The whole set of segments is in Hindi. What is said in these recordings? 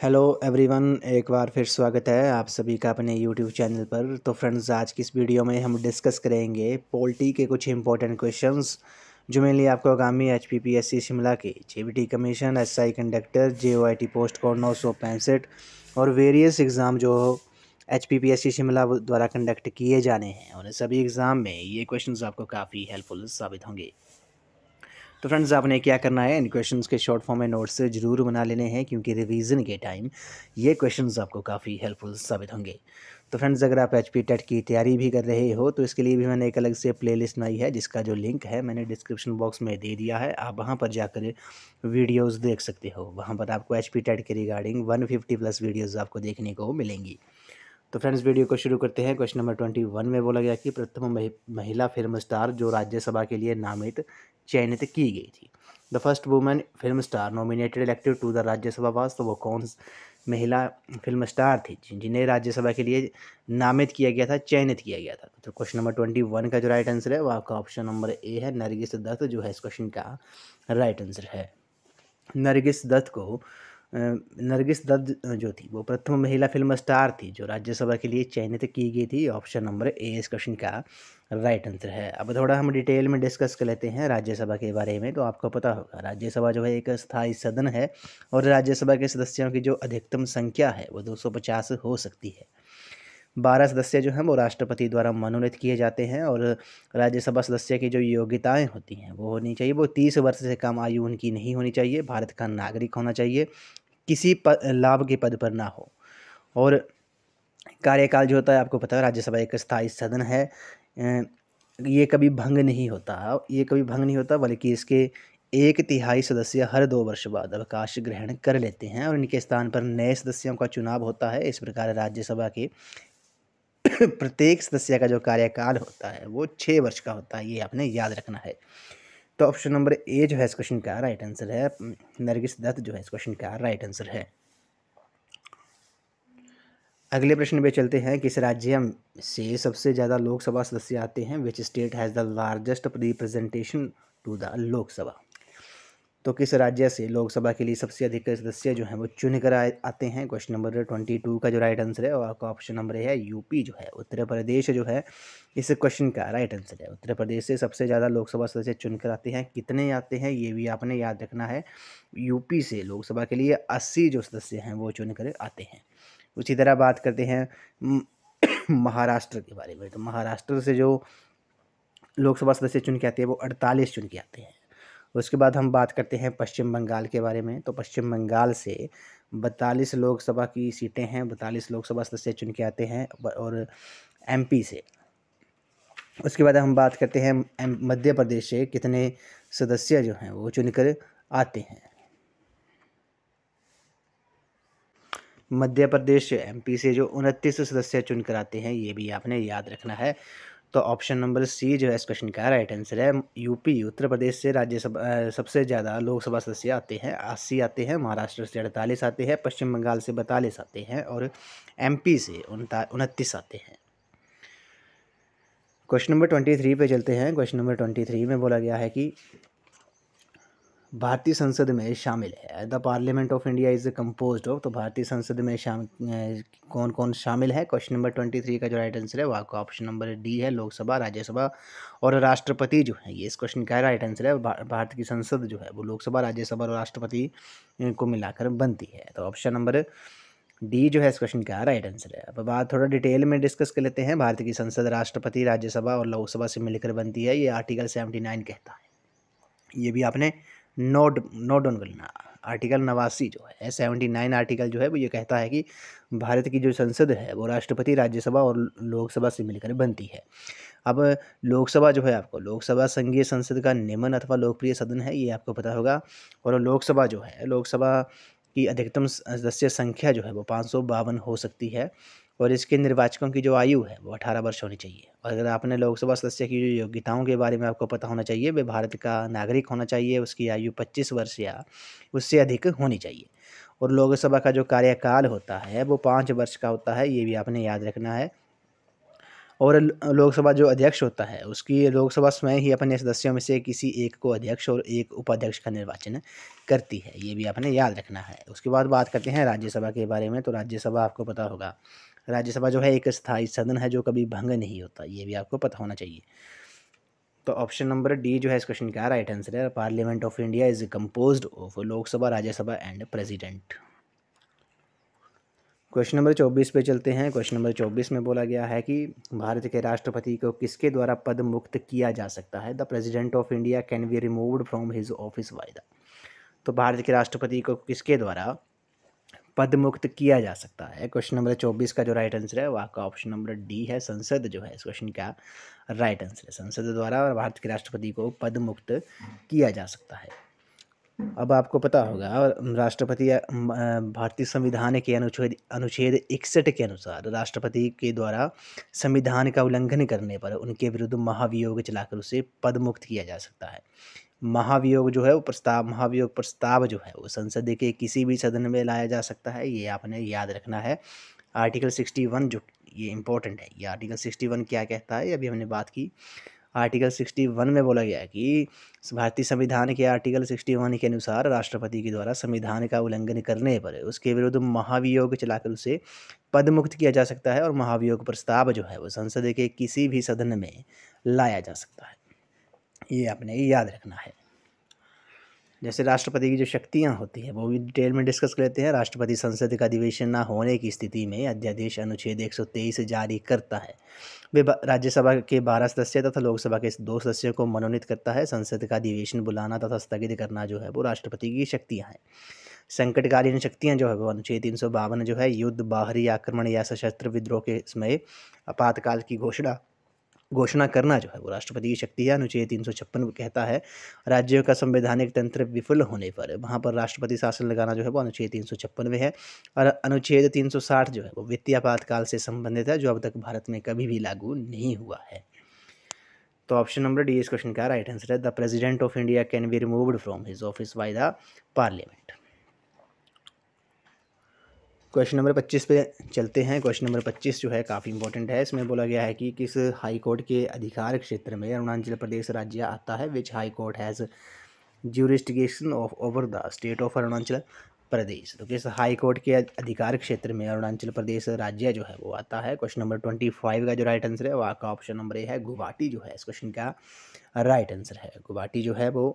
हेलो एवरीवन, एक बार फिर स्वागत है आप सभी का अपने यूट्यूब चैनल पर। तो फ्रेंड्स, आज की इस वीडियो में हम डिस्कस करेंगे पॉलिटी के कुछ इंपॉर्टेंट क्वेश्चंस जो मेनली आपको आगामी HPPSC शिमला के JBT commission, SI conductor, JOIT post code 965 और वेरियस एग्ज़ाम जो HPPSC शिमला द्वारा कंडक्ट किए जाने हैं, उन सभी एग्ज़ाम में ये क्वेश्चंस आपको काफ़ी हेल्पफुल साबित होंगे। तो फ्रेंड्स, आपने क्या करना है, इन क्वेश्चंस के शॉर्ट फॉर्म में नोट्स ज़रूर बना लेने हैं क्योंकि रिवीजन के टाइम ये क्वेश्चंस आपको काफ़ी हेल्पफुल साबित होंगे। तो फ्रेंड्स, अगर आप HP टेट की तैयारी भी कर रहे हो तो इसके लिए भी मैंने एक अलग से प्लेलिस्ट बनाई है जिसका जो लिंक है मैंने डिस्क्रिप्शन बॉक्स में दे दिया है। आप वहाँ पर जाकर वीडियोस देख सकते हो। वहाँ पर आपको HP टेट के रिगार्डिंग 150 प्लस वीडियोज़ आपको देखने को मिलेंगी। तो फ्रेंड्स, वीडियो को शुरू करते हैं। क्वेश्चन नंबर 21 में बोला गया कि प्रथम महिला फिल्म स्टार जो राज्यसभा के लिए चयनित की गई थी। The first women film star nominated elected to the Rajya Sabha was, तो वो कौन महिला फिल्म स्टार थी जिन्हें राज्यसभा के लिए नामित किया गया था, चयनित किया गया था। तो क्वेश्चन नंबर 21 का जो राइट आंसर है वो आपका ऑप्शन नंबर ए है, नरगिस दत्त जो है इस क्वेश्चन का राइट आंसर है। नरगिस दत्त को नरगिस दत्त जो थी वो प्रथम महिला फिल्म स्टार थी जो राज्यसभा के लिए चयनित की गई थी। ऑप्शन नंबर ए इस क्वेश्चन का राइट आंसर है। अब थोड़ा हम डिटेल में डिस्कस कर लेते हैं राज्यसभा के बारे में। तो आपको पता होगा राज्यसभा जो है एक स्थायी सदन है और राज्यसभा के सदस्यों की जो अधिकतम संख्या है वो 250 हो सकती है। 12 सदस्य जो हैं वो राष्ट्रपति द्वारा मनोनीत किए जाते हैं और राज्यसभा सदस्य की जो योग्यताएं होती हैं वो होनी चाहिए, वो 30 वर्ष से कम आयु उनकी नहीं होनी चाहिए, भारत का नागरिक होना चाहिए, किसी लाभ के पद पर ना हो, और कार्यकाल जो होता है आपको पता है राज्यसभा एक स्थायी सदन है। ये कभी भंग नहीं होता, बल्कि इसके 1/3 सदस्य हर 2 वर्ष बाद अवकाश ग्रहण कर लेते हैं और इनके स्थान पर नए सदस्यों का चुनाव होता है। इस प्रकार राज्यसभा के प्रत्येक सदस्य का जो कार्यकाल होता है वो 6 वर्ष का होता है, ये आपने याद रखना है। तो ऑप्शन नंबर ए जो है इस क्वेश्चन का राइट आंसर है। नरगिस दत्त जो है इस क्वेश्चन का राइट आंसर है। अगले प्रश्न पे चलते हैं। किस राज्य से सबसे ज़्यादा लोकसभा सदस्य आते हैं? Which state has the largest representation to the Lok Sabha. तो किस राज्य से लोकसभा के लिए सबसे अधिक सदस्य जो हैं वो चुन कर आते हैं? क्वेश्चन नंबर 22 का जो राइट आंसर है और आपका ऑप्शन नंबर है यूपी जो है, उत्तर प्रदेश जो है इस क्वेश्चन का राइट आंसर है। उत्तर प्रदेश से सबसे ज़्यादा लोकसभा सदस्य चुन कर आते हैं। कितने आते हैं ये भी आपने याद रखना है। यूपी से लोकसभा के लिए 80 जो सदस्य हैं वो चुन कर आते हैं। उसी तरह बात करते हैं महाराष्ट्र के बारे में। तो महाराष्ट्र से जो लोकसभा सदस्य चुन के आते हैं वो 48 चुन के आते हैं। उसके बाद हम बात करते हैं पश्चिम बंगाल के बारे में। तो पश्चिम बंगाल से 42 लोकसभा की सीटें हैं, 42 लोकसभा सदस्य चुन के आते हैं। और MP से, उसके बाद हम बात करते हैं मध्य प्रदेश से कितने सदस्य जो हैं वो चुनकर आते हैं। मध्य प्रदेश MP से जो 29 सदस्य चुनकर आते हैं ये भी आपने याद रखना है। तो ऑप्शन नंबर सी जो है इस क्वेश्चन का राइट आंसर है। यूपी उत्तर प्रदेश से राज्यसभा सबसे ज़्यादा लोकसभा सदस्य आते हैं, 80 आते हैं। महाराष्ट्र से 48 आते हैं, पश्चिम बंगाल से 42 आते हैं और MP से 29 आते हैं। क्वेश्चन नंबर 23 पे चलते हैं। क्वेश्चन नंबर 23 में बोला गया है कि भारतीय संसद में शामिल है। The parliament of India is composed of. तो भारतीय संसद में कौन कौन शामिल है? क्वेश्चन नंबर 23 का जो राइट आंसर है वो आपका ऑप्शन नंबर डी है, लोकसभा, राज्यसभा और राष्ट्रपति जो है, ये इस क्वेश्चन का राइट आंसर है। भारत की संसद जो है वो लोकसभा, राज्यसभा और राष्ट्रपति को मिलाकर बनती है। तो ऑप्शन नंबर डी जो है इस क्वेश्चन का राइट आंसर है। अब बात थोड़ा डिटेल में डिस्कस कर लेते हैं। भारत की संसद राष्ट्रपति, राज्यसभा और लोकसभा से मिलकर बनती है, ये आर्टिकल 79 कहता है। ये भी आपने नोट डाउन कर लेना। आर्टिकल 89 जो है 79 आर्टिकल जो है वो ये कहता है कि भारत की जो संसद है वो राष्ट्रपति, राज्यसभा और लोकसभा से मिलकर बनती है। अब लोकसभा जो है, आपको लोकसभा संघीय संसद का निम्न अथवा लोकप्रिय सदन है, ये आपको पता होगा। और लोकसभा जो है, लोकसभा की अधिकतम सदस्य संख्या जो है वो 552 हो सकती है और इसके निर्वाचकों की जो आयु है वो 18 वर्ष होनी चाहिए। और अगर आपने लोकसभा सदस्य की जो योग्यताओं के बारे में आपको पता होना चाहिए, वे भारत का नागरिक होना चाहिए, उसकी आयु 25 वर्ष या उससे अधिक होनी चाहिए और लोकसभा का जो कार्यकाल होता है वो 5 वर्ष का होता है, ये भी आपने याद रखना है। और लोकसभा जो अध्यक्ष होता है उसकी लोकसभा स्वयं ही अपने सदस्यों में से किसी एक को अध्यक्ष और एक उपाध्यक्ष का निर्वाचन करती है, ये भी आपने याद रखना है। उसके बाद बात करते हैं राज्यसभा के बारे में। तो राज्यसभा आपको पता होगा, राज्यसभा जो है एक स्थायी सदन है जो कभी भंग नहीं होता, ये भी आपको पता होना चाहिए। तो ऑप्शन नंबर डी जो है इस क्वेश्चन का राइट आंसर है। Parliament of India is composed of Lok Sabha, Rajya Sabha and president. Question number 24 पे चलते हैं। क्वेश्चन नंबर 24 में बोला गया है कि भारत के राष्ट्रपति को किसके द्वारा पद मुक्त किया जा सकता है। The president of India can be removed from his office by the. तो भारत के राष्ट्रपति को किसके द्वारा पद मुक्त किया जा सकता है। क्वेश्चन नंबर 24 का जो राइट आंसर है वो आपका ऑप्शन नंबर डी है, संसद जो है इस क्वेश्चन का राइट आंसर है। संसद द्वारा भारत के राष्ट्रपति को पद मुक्त किया जा सकता है। अब आपको पता होगा राष्ट्रपति भारतीय संविधान के अनुच्छेद 61 के अनुसार राष्ट्रपति के द्वारा संविधान का उल्लंघन करने पर उनके विरुद्ध महाभियोग चलाकर उसे पद मुक्त किया जा सकता है। महाभियोग जो है वो महाभियोग प्रस्ताव जो है वो संसद के किसी भी सदन में लाया जा सकता है, ये आपने याद रखना है। आर्टिकल 61 जो ये इंपॉर्टेंट है, ये आर्टिकल 61 क्या कहता है अभी हमने बात की। आर्टिकल 61 में बोला गया है कि भारतीय संविधान के आर्टिकल 61 के अनुसार राष्ट्रपति के द्वारा संविधान का उल्लंघन करने पर उसके विरुद्ध महाभियोग चलाकर उसे पद मुक्त किया जा सकता है और महाभियोग प्रस्ताव जो है वो संसद के किसी भी सदन में लाया जा सकता है, ये आपने याद रखना है। जैसे राष्ट्रपति की जो शक्तियां होती हैं वो भी डिटेल में डिस्कस कर लेते हैं। राष्ट्रपति संसद का अधिवेशन न होने की स्थिति में अध्यादेश अनुच्छेद 123 जारी करता है। वे राज्यसभा के 12 सदस्य तथा लोकसभा के 2 सदस्यों को मनोनीत करता है। संसद का अधिवेशन बुलाना तथा स्थगित करना जो है वो राष्ट्रपति की शक्तियाँ हैं। संकटकालीन शक्तियाँ जो है वो अनुच्छेद 352 जो है युद्ध, बाहरी आक्रमण या सशस्त्र विद्रोह के समय आपातकाल की घोषणा करना जो है वो राष्ट्रपति की शक्ति है। अनुच्छेद 356 कहता है राज्यों का संवैधानिक तंत्र विफल होने पर वहाँ पर राष्ट्रपति शासन लगाना जो है वो अनुच्छेद 356 में है। और अनुच्छेद 360 जो है वो वित्तीय आपातकाल से संबंधित है, जो अब तक भारत में कभी भी लागू नहीं हुआ है। तो ऑप्शन नंबर डी इस क्वेश्चन का राइट आंसर है। The president of India can be removed from his office by the parliament. Question number 25 पे चलते हैं। क्वेश्चन नंबर 25 जो है काफ़ी इंपॉर्टेंट है। इसमें बोला गया है कि किस हाई कोर्ट के अधिकार क्षेत्र में अरुणाचल प्रदेश राज्य आता है। Which high court has jurisdiction of over the state of Arunachal Pradesh. तो किस हाई कोर्ट के अधिकार क्षेत्र में अरुणाचल प्रदेश राज्य जो है वो आता है। क्वेश्चन नंबर 25 का जो राइट आंसर है वो आपका ऑप्शन नंबर ए है, गुवाहाटी जो है इस क्वेश्चन का राइट आंसर है। गुवाहाटी जो है वो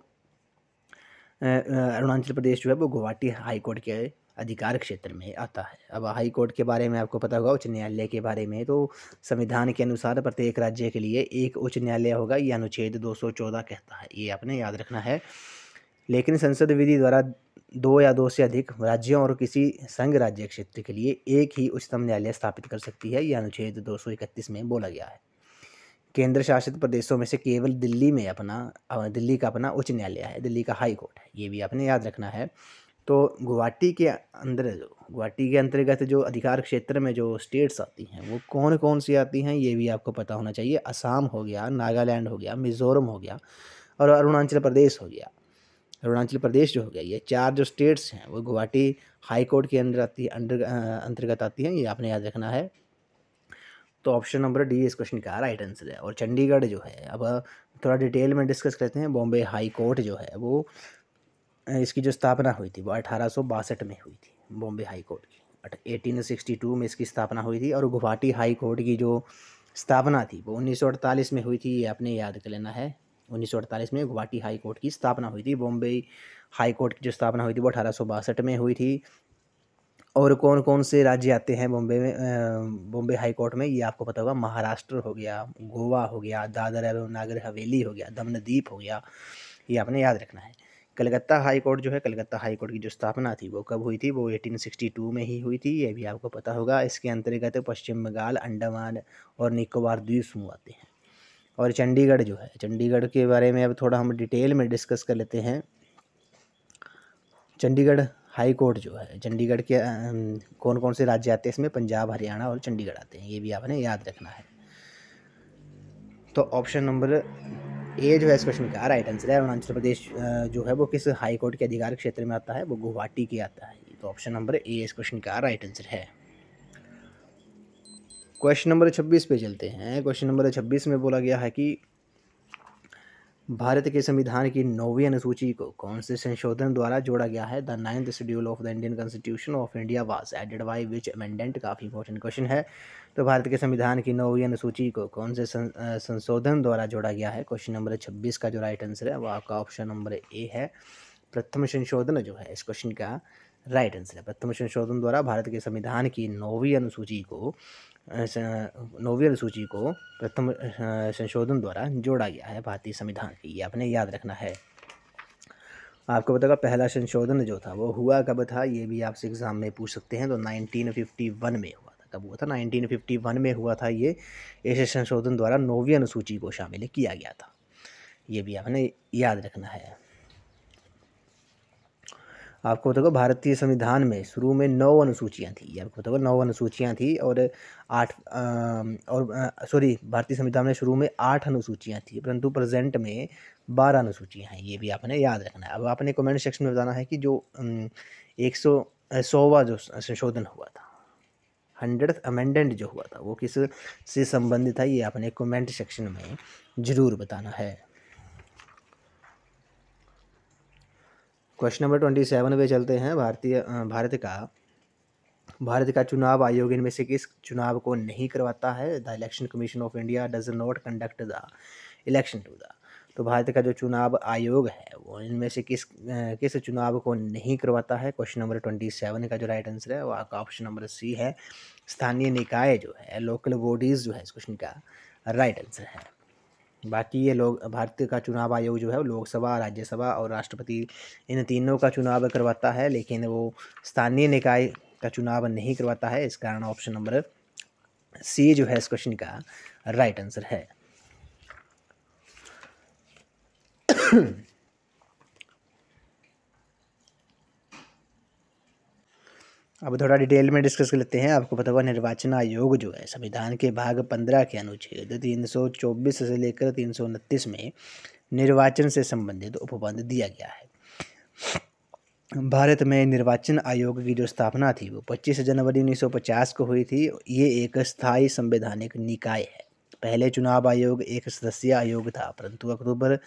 अरुणाचल प्रदेश जो है वो गुवाहाटी हाई कोर्ट के अधिकार क्षेत्र में आता है। अब हाई कोर्ट के बारे में आपको पता होगा, उच्च न्यायालय के बारे में तो संविधान के अनुसार प्रत्येक राज्य के लिए एक उच्च न्यायालय होगा, ये अनुच्छेद 214 कहता है, ये आपने याद रखना है। लेकिन संसद विधि द्वारा 2 या 2 से अधिक राज्यों और किसी संघ राज्य क्षेत्र के लिए एक ही उच्चतम न्यायालय स्थापित कर सकती है, यह अनुच्छेद 231 में बोला गया है। केंद्र शासित प्रदेशों में से केवल दिल्ली का अपना उच्च न्यायालय है, दिल्ली का हाई कोर्ट है, ये भी आपने याद रखना है। तो गुवाहाटी के अंतर्गत जो अधिकार क्षेत्र में जो स्टेट्स आती हैं वो कौन कौन सी आती हैं, ये भी आपको पता होना चाहिए। असम हो गया, नागालैंड हो गया, मिज़ोरम हो गया और अरुणाचल प्रदेश हो गया। अरुणाचल प्रदेश जो हो गया, ये 4 जो स्टेट्स हैं वो गुवाहाटी हाई कोर्ट के अंतर्गत आती हैं, ये आपने याद रखना है। तो ऑप्शन नंबर डी इस क्वेश्चन का राइट आंसर है। और चंडीगढ़ जो है, अब थोड़ा डिटेल में डिस्कस करते हैं। बॉम्बे हाई कोर्ट जो है वो इसकी जो स्थापना हुई थी वो 1862 में हुई थी। बॉम्बे हाई कोर्ट की 1862 में इसकी स्थापना हुई थी। और गुवाहाटी हाई कोर्ट की जो स्थापना थी वो 1948 में हुई थी, ये आपने याद कर लेना है। 1948 में गुवाहाटी हाई कोर्ट की स्थापना हुई थी। बॉम्बे हाई कोर्ट की जो स्थापना हुई थी वो 1862 में हुई थी। और कौन कौन से राज्य आते हैं बॉम्बे हाई कोर्ट में, ये आपको पता होगा। महाराष्ट्र हो गया, गोवा हो गया, दादर एवं नागर हवेली हो गया, दमन दीप हो गया, ये आपने याद रखना है। कलकत्ता हाई कोर्ट जो है, कलकत्ता हाई कोर्ट की जो स्थापना थी वो कब हुई थी, वो 1862 में ही हुई थी, ये भी आपको पता होगा। इसके अंतर्गत पश्चिम बंगाल, अंडमान और निकोबार द्वीप समूह आते हैं। और चंडीगढ़ जो है, चंडीगढ़ के बारे में अब थोड़ा हम डिटेल में डिस्कस कर लेते हैं। चंडीगढ़ हाई कोर्ट जो है, चंडीगढ़ के कौन कौन से राज्य आते हैं इसमें, पंजाब, हरियाणा और चंडीगढ़ आते हैं, ये भी आपने याद रखना है। तो ऑप्शन नंबर ए जो है इस क्वेश्चन का राइट आंसर है। अरुणाचल प्रदेश जो है वो किस हाई कोर्ट के अधिकार क्षेत्र में आता है, वो गुवाहाटी के आता है। तो ऑप्शन नंबर ए इस क्वेश्चन का राइट आंसर है। क्वेश्चन नंबर 26 पे चलते हैं। क्वेश्चन नंबर 26 में बोला गया है कि भारत के संविधान की 9वीं अनुसूची को कौन से संशोधन द्वारा जोड़ा गया है? The 9th schedule of the Indian constitution of India was added by which amendment? काफ़ी इंपॉर्टेंट क्वेश्चन है। तो भारत के संविधान की 9वीं अनुसूची को कौन से संशोधन द्वारा जोड़ा गया है? क्वेश्चन नंबर 26 का जो राइट आंसर है वो आपका ऑप्शन नंबर ए है। प्रथम संशोधन जो है इस क्वेश्चन का राइट आंसर है। प्रथम संशोधन द्वारा भारत के संविधान की 9वीं अनुसूची को प्रथम संशोधन द्वारा जोड़ा गया है भारतीय संविधान की। ये आपने याद रखना है। आपको बताओ पहला संशोधन जो था वो हुआ कब था? ये भी आपसे एग्जाम में पूछ सकते हैं। तो 1951 में हुआ था। कब हुआ था? 1951 में हुआ था ये। इस संशोधन द्वारा 9वीं अनुसूची को शामिल किया गया था। ये भी आपने याद रखना है। आपको बताओ भारतीय संविधान में शुरू में 9 अनुसूचियाँ थी। आपको बताओ 9 अनुसूचियाँ थी और भारतीय संविधान में शुरू में 8 अनुसूचियाँ थी, परंतु प्रेजेंट में 12 अनुसूचियाँ हैं। ये भी आपने याद रखना है। अब आपने कमेंट सेक्शन में बताना है कि जो 100वां जो संशोधन हुआ था, 100th अमेंडेंट जो हुआ था वो किस से संबंधित है? ये आपने कमेंट सेक्शन में ज़रूर बताना है। क्वेश्चन नंबर 27 पे चलते हैं। भारत का चुनाव आयोग इनमें से किस चुनाव को नहीं करवाता है? The election commission of India does not conduct the election to the. तो भारत का जो चुनाव आयोग है वो इनमें से किस चुनाव को नहीं करवाता है? क्वेश्चन नंबर 27 का जो राइट आंसर है वो आपका ऑप्शन नंबर सी है। स्थानीय निकाय जो है, लोकल बॉडीज़ जो है इस क्वेश्चन का राइट आंसर है। बाकी ये लोग भारत का चुनाव आयोग जो है वो लोकसभा, राज्यसभा और राष्ट्रपति इन तीनों का चुनाव करवाता है, लेकिन वो स्थानीय निकाय का चुनाव नहीं करवाता है। इस कारण ऑप्शन नंबर सी जो है इस क्वेश्चन का राइट आंसर है। अब थोड़ा डिटेल में डिस्कस कर लेते हैं। आपको पता होगा निर्वाचन आयोग जो है संविधान के भाग 15 के अनुच्छेद 324 से लेकर 329 में निर्वाचन से संबंधित उपबंध दिया गया है। भारत में निर्वाचन आयोग की जो स्थापना थी वो 25 जनवरी 1950 को हुई थी। ये एक स्थायी संवैधानिक निकाय है। पहले चुनाव आयोग एक सदस्यीय आयोग था, परंतु अक्टूबर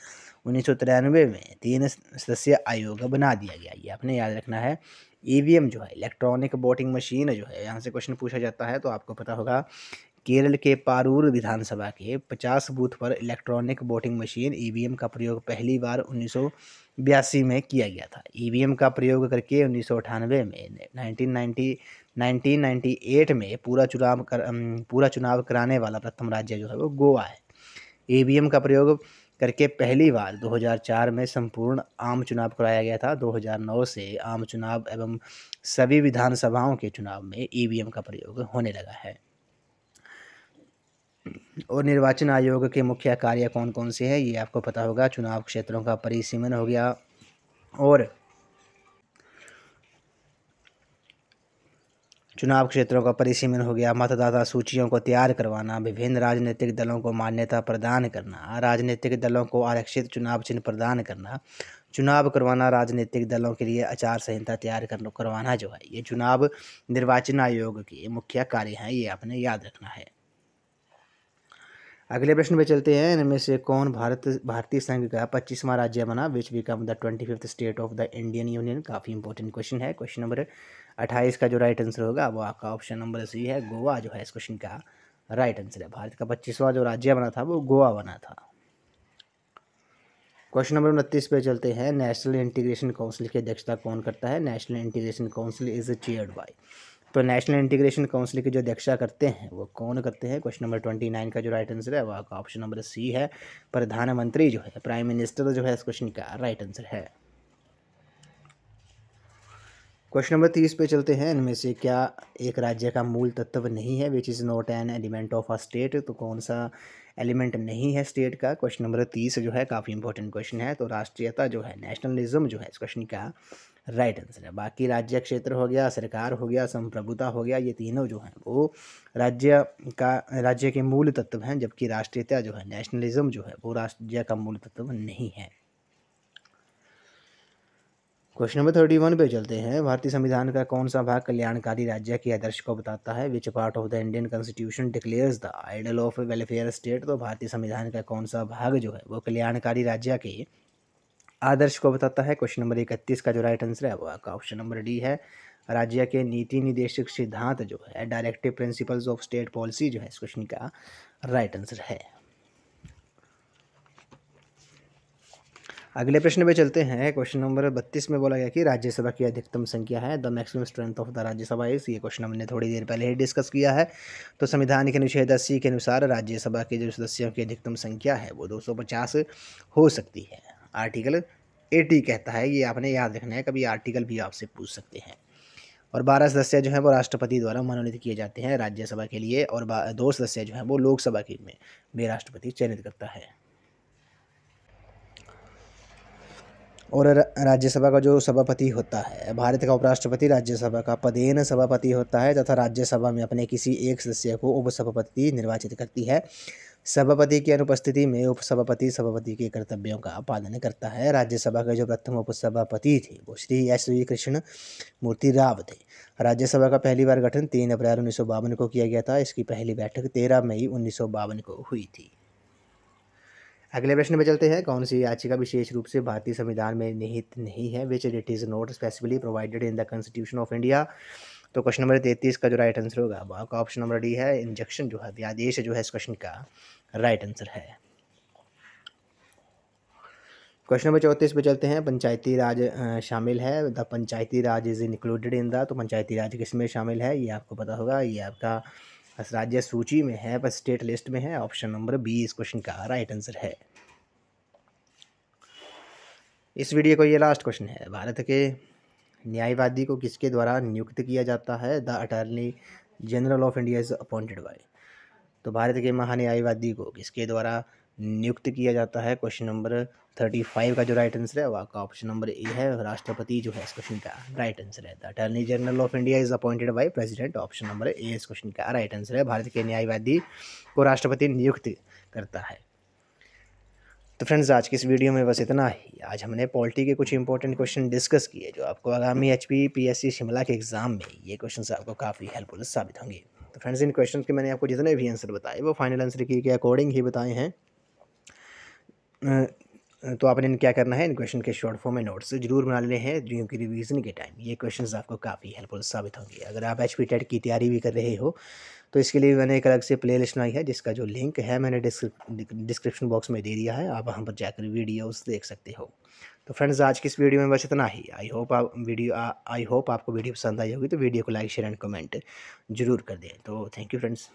1993 में 3 सदस्यीय आयोग बना दिया गया। ये आपने याद रखना है। ईवीएम जो है इलेक्ट्रॉनिक वोटिंग मशीन जो है, यहाँ से क्वेश्चन पूछा जाता है तो आपको पता होगा केरल के पारूर विधानसभा के 50 बूथ पर इलेक्ट्रॉनिक वोटिंग मशीन ईवीएम का प्रयोग पहली बार 1982 में किया गया था। ईवीएम का प्रयोग करके 1998 में 1998 में पूरा चुनाव कराने वाला प्रथम राज्य जो है वो गोवा है। ईवीएम का प्रयोग करके पहली बार 2004 में संपूर्ण आम चुनाव कराया गया था। 2009 से आम चुनाव एवं सभी विधानसभाओं के चुनाव में ईवीएम का प्रयोग होने लगा है। और निर्वाचन आयोग के मुख्य कार्य कौन कौन से हैं ये आपको पता होगा। चुनाव क्षेत्रों का परिसीमन हो गया, और मतदाता सूचियों को तैयार करवाना, विभिन्न राजनीतिक दलों को मान्यता प्रदान करना, राजनीतिक दलों को आरक्षित चुनाव चिन्ह प्रदान करना, चुनाव करवाना, राजनीतिक दलों के लिए आचार संहिता तैयार करवाना जो है ये चुनाव निर्वाचन आयोग के मुख्य कार्य हैं। ये आपने याद रखना है। अगले प्रश्न पे चलते हैं। इनमें से कौन भारतीय संघ का 25वां राज्य बना? विच become the 25th state of the Indian union? काफ़ी इंपॉर्टेंट क्वेश्चन है। क्वेश्चन नंबर 28 का जो राइट आंसर होगा वो आपका ऑप्शन नंबर सी है। गोवा जो है इस क्वेश्चन का राइट आंसर है। भारत का 25वां जो राज्य बना था वो गोवा बना था। क्वेश्चन नंबर 29 पे चलते हैं। नेशनल इंटीग्रेशन काउंसिल की अध्यक्षता कौन करता है? National integration council is chaired by. तो नेशनल इंटीग्रेशन काउंसिल की जो अध्यक्षता करते हैं वो कौन करते हैं? क्वेश्चन नंबर 29 का जो राइट आंसर है वो आपका ऑप्शन नंबर सी है। प्रधानमंत्री जो है, प्राइम मिनिस्टर जो है इस क्वेश्चन का राइट आंसर है। क्वेश्चन नंबर 30 पे चलते हैं। इनमें से क्या एक राज्य का मूल तत्व नहीं है? Which is not an element of a state. तो कौन सा एलिमेंट नहीं है स्टेट का? क्वेश्चन नंबर 30 जो है काफ़ी इंपॉर्टेंट क्वेश्चन है। तो राष्ट्रीयता जो है, नेशनलिज्म जो है इस क्वेश्चन का राइट आंसर है। बाकी राज्य क्षेत्र हो गया, सरकार हो गया, संप्रभुता हो गया, ये तीनों जो हैं वो राज्य के मूल तत्व हैं, जबकि राष्ट्रीयता जो है, नेशनलिज्म जो है वो राज्य का मूल तत्व नहीं है। क्वेश्चन नंबर 31 पे चलते हैं। भारतीय संविधान का कौन सा भाग कल्याणकारी राज्य के आदर्श को बताता है? Which part of the Indian constitution declares the ideal of welfare state. तो भारतीय संविधान का कौन सा भाग जो है वो कल्याणकारी राज्य के आदर्श को बताता है? क्वेश्चन नंबर 31 का जो राइट आंसर है वो आपका ऑप्शन नंबर डी है। राज्य के नीति निर्देशक सिद्धांत जो है directive principles of state policy जो है इस क्वेश्चन का राइट आंसर है। अगले प्रश्न पे चलते हैं। क्वेश्चन नंबर 32 में बोला गया कि राज्यसभा की अधिकतम संख्या है the maximum strength of the Rajya Sabha इस। ये क्वेश्चन हमने थोड़ी देर पहले ही डिस्कस किया है। तो संविधान के अनुच्छेद 80 के अनुसार राज्यसभा के जो सदस्यों की अधिकतम संख्या है वो 250 हो सकती है। आर्टिकल 80 कहता है, ये आपने याद रखना है, कभी आर्टिकल भी आपसे पूछ सकते हैं। और 12 सदस्य जो हैं वो राष्ट्रपति द्वारा मनोनीत किए जाते हैं राज्यसभा के लिए, और 2 सदस्य जो हैं वो लोकसभा के में राष्ट्रपति चयनित करता है। और राज्यसभा का जो सभापति होता है, भारत का उपराष्ट्रपति राज्यसभा का पदेन सभापति होता है तथा राज्यसभा में अपने किसी एक सदस्य को उपसभापति निर्वाचित करती है। सभापति की अनुपस्थिति में उपसभापति सभापति के कर्तव्यों का पालन करता है। राज्यसभा के जो प्रथम उपसभापति थे वो श्री एस.वी. कृष्ण मूर्ति राव थे। राज्यसभा का पहली बार गठन 3 अप्रैल 1952 को किया गया था। इसकी पहली बैठक 13 मई 1952 को हुई थी। अगले प्रश्न में चलते हैं। कौन सी याचिका विशेष रूप से भारतीय संविधान में निहित नहीं है? Which it is not specifically provided in the constitution of India. तो क्वेश्चन नंबर 33 का जो राइट आंसर होगा वो आपका ऑप्शन नंबर डी है। इंजेक्शन जो है, अध्यादेश जो है इस क्वेश्चन का राइट आंसर है। क्वेश्चन नंबर 34 पे चलते हैं। पंचायती राज शामिल है, the Panchayati Raj is included in the. तो पंचायती राज किस में शामिल है ये आपको पता होगा, ये आपका राज्य सूची में है, पर स्टेट लिस्ट में है। ऑप्शन नंबर बी इस क्वेश्चन का राइट आंसर है। इस वीडियो को ये लास्ट क्वेश्चन है। भारत के न्यायवादी को किसके द्वारा नियुक्त किया जाता है? The attorney general of India is appointed by. तो भारत के महान्यायवादी को किसके द्वारा नियुक्त किया जाता है? क्वेश्चन नंबर 35 का जो राइट आंसर है वो आपका ऑप्शन नंबर ए है। राष्ट्रपति जो है इस क्वेश्चन का राइट आंसर है। The attorney general of India is appointed by president. Option number A इस क्वेश्चन का राइट आंसर है। भारत के न्यायवादी को राष्ट्रपति नियुक्त करता है। तो फ्रेंड्स, आज की इस वीडियो में बस इतना ही। आज हमने पॉलिटी के कुछ इंपॉर्टेंट क्वेश्चन डिस्कस किए जो आपको आगामी HPPSC शिमला के एग्ज़ाम में ये क्वेश्चन आपको काफ़ी हेल्पफुल साबित होंगे। तो फ्रेंड्स, इन क्वेश्चन के मैंने आपको जितने भी आंसर बताए वो फाइनल आंसर की के अकॉर्डिंग ही बताए हैं। तो आपने क्या करना है, इन क्वेश्चन के शॉर्ट फॉर्म में नोट्स जरूर बना लेने हैं, जो कि रिवीजन के टाइम ये क्वेश्चंस आपको काफ़ी हेल्पफुल साबित होंगे। अगर आप HP टेट की तैयारी भी कर रहे हो तो इसके लिए मैंने एक अलग से प्ले लिस्ट बनाई है, जिसका जो लिंक है मैंने डिस्क्रिप्शन बॉक्स में दे दिया है। आप वहाँ पर जाकर वीडियोस देख सकते हो। तो फ्रेंड्स, आज की इस वीडियो में बस इतना ही। आई होप आपको वीडियो पसंद आई होगी। तो वीडियो को लाइक शेयर एंड कमेंट जरूर कर दें। तो थैंक यू फ्रेंड्स।